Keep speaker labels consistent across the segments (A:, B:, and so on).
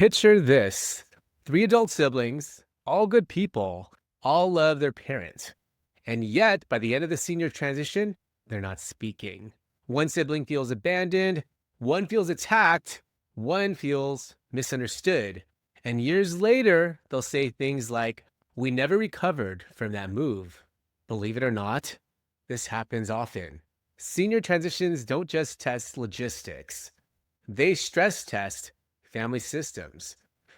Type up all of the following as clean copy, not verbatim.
A: Picture this. 3 adult siblings, all good people, all love their parent. And yet, by the end of the senior transition, they're not speaking. One sibling feels abandoned, one feels attacked, one feels misunderstood. And years later, they'll say things like, "We never recovered from that move." Believe it or not, this happens often. Senior transitions don't just test logistics, they stress test family systems.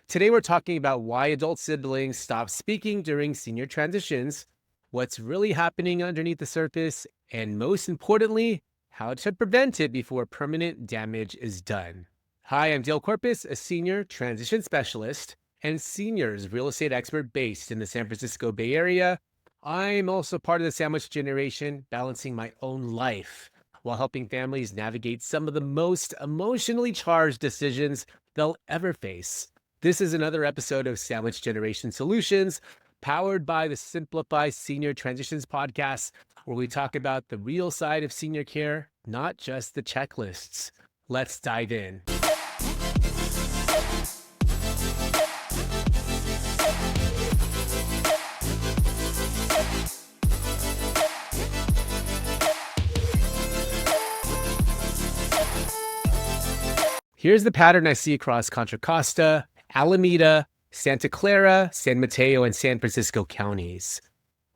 A: Today, we're talking about why adult siblings stop speaking during senior transitions, what's really happening underneath the surface, and most importantly, how to prevent it before permanent damage is done. Hi, I'm Dale Corpus, a senior transition specialist and seniors real estate expert based in the San Francisco Bay Area. I'm also part of the sandwich generation, balancing my own life while helping families navigate some of the most emotionally charged decisions they'll ever face. This is another episode of Sandwich Generation Solutions, powered by the Simplify Senior Transitions podcast, where we talk about the real side of senior care, not just the checklists. Let's dive in. Here's the pattern I see across Contra Costa, Alameda, Santa Clara, San Mateo, and San Francisco counties.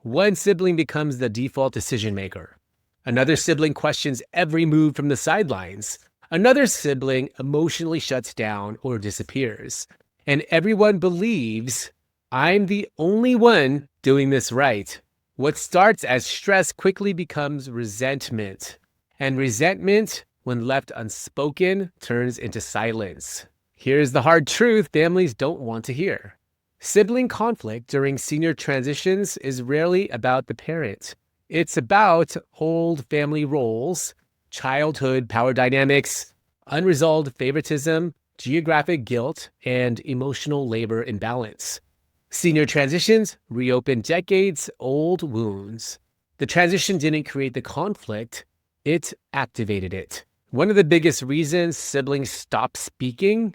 A: One sibling becomes the default decision maker. Another sibling questions every move from the sidelines. Another sibling emotionally shuts down or disappears. And everyone believes, I'm the only one doing this right. What starts as stress quickly becomes resentment. And resentment, when left unspoken, turns into silence. Here's the hard truth families don't want to hear. Sibling conflict during senior transitions is rarely about the parent. It's about old family roles, childhood power dynamics, unresolved favoritism, geographic guilt, and emotional labor imbalance. Senior transitions reopen decades-old wounds. The transition didn't create the conflict, it activated it. One of the biggest reasons siblings stop speaking: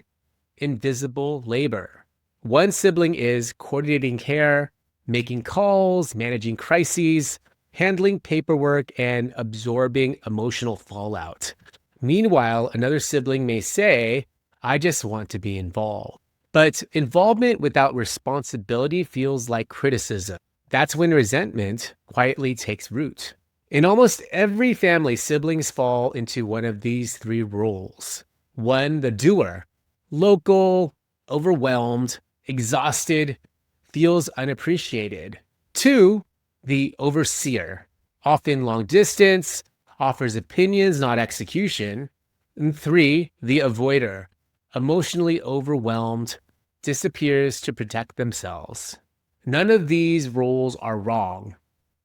A: invisible labor. One sibling is coordinating care, making calls, managing crises, handling paperwork, and absorbing emotional fallout. Meanwhile, another sibling may say, I just want to be involved. But involvement without responsibility feels like criticism. That's when resentment quietly takes root. In almost every family, siblings fall into one of these 3 roles. 1, the doer, local, overwhelmed, exhausted, feels unappreciated. 2, the overseer, often long distance, offers opinions, not execution. And 3, the avoider, emotionally overwhelmed, disappears to protect themselves. None of these roles are wrong.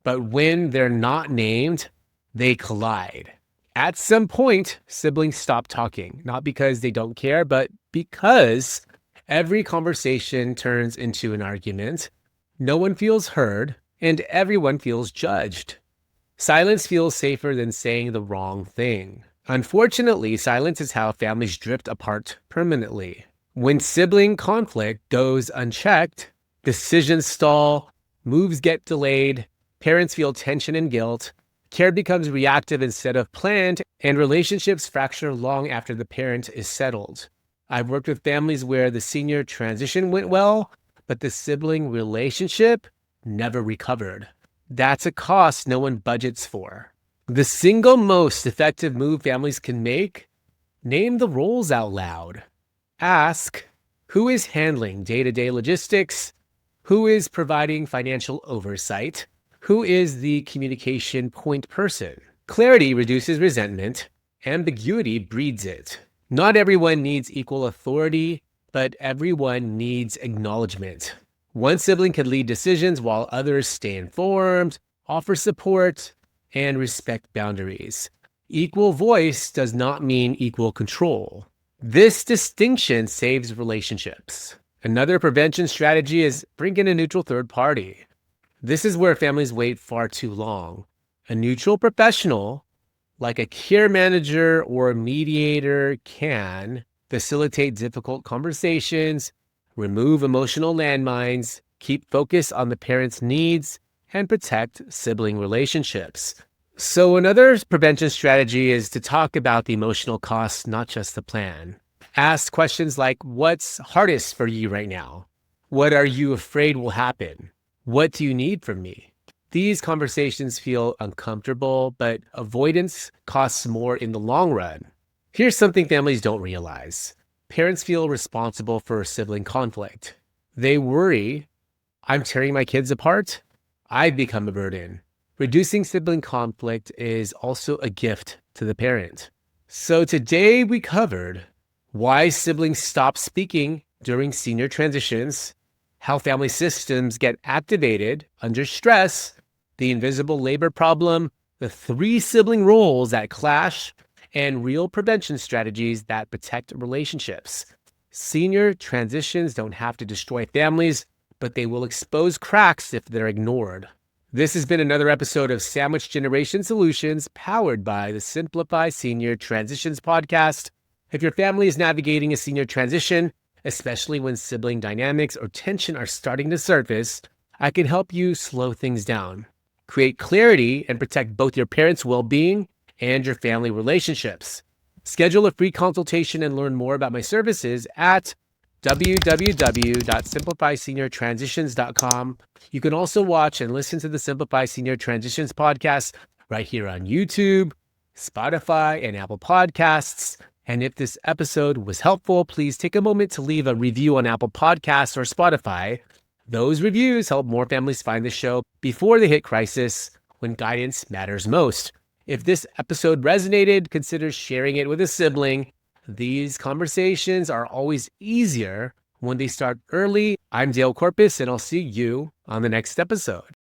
A: But when they're not named, they collide. At some point, siblings stop talking, not because they don't care, but because every conversation turns into an argument. No one feels heard, and everyone feels judged. Silence feels safer than saying the wrong thing. Unfortunately, silence is how families drift apart permanently. When sibling conflict goes unchecked, decisions stall, moves get delayed, parents feel tension and guilt, care becomes reactive instead of planned, and relationships fracture long after the parent is settled. I've worked with families where the senior transition went well, but the sibling relationship never recovered. That's a cost no one budgets for. The single most effective move families can make: name the roles out loud. Ask, who is handling day-to-day logistics? Who is providing financial oversight? Who is the communication point person? Clarity reduces resentment. Ambiguity breeds it. Not everyone needs equal authority, but everyone needs acknowledgement. One sibling can lead decisions while others stay informed, offer support, and respect boundaries. Equal voice does not mean equal control. This distinction saves relationships. Another prevention strategy is bring in a neutral third party. This is where families wait far too long. A neutral professional, like a care manager or a mediator, can facilitate difficult conversations, remove emotional landmines, keep focus on the parent's needs, and protect sibling relationships. So another prevention strategy is to talk about the emotional costs, not just the plan. Ask questions like, what's hardest for you right now? What are you afraid will happen? What do you need from me? These conversations feel uncomfortable, but avoidance costs more in the long run. Here's something families don't realize. Parents feel responsible for sibling conflict. They worry, I'm tearing my kids apart. I've become a burden. Reducing sibling conflict is also a gift to the parent. So today we covered why siblings stop speaking during senior transitions, how family systems get activated under stress, the invisible labor problem, the 3 sibling roles that clash, and real prevention strategies that protect relationships. Senior transitions don't have to destroy families, but they will expose cracks if they're ignored. This has been another episode of Sandwich Generation Solutions, powered by the Simplify Senior Transitions podcast. If your family is navigating a senior transition, especially when sibling dynamics or tension are starting to surface, I can help you slow things down, create clarity, and protect both your parents' well-being and your family relationships. Schedule a free consultation and learn more about my services at www.simplifyseniortransitions.com. You can also watch and listen to the Simplify Senior Transitions podcast right here on YouTube, Spotify, and Apple Podcasts. And if this episode was helpful, please take a moment to leave a review on Apple Podcasts or Spotify. Those reviews help more families find the show before they hit crisis, when guidance matters most. If this episode resonated, consider sharing it with a sibling. These conversations are always easier when they start early. I'm Dale Corpus, and I'll see you on the next episode.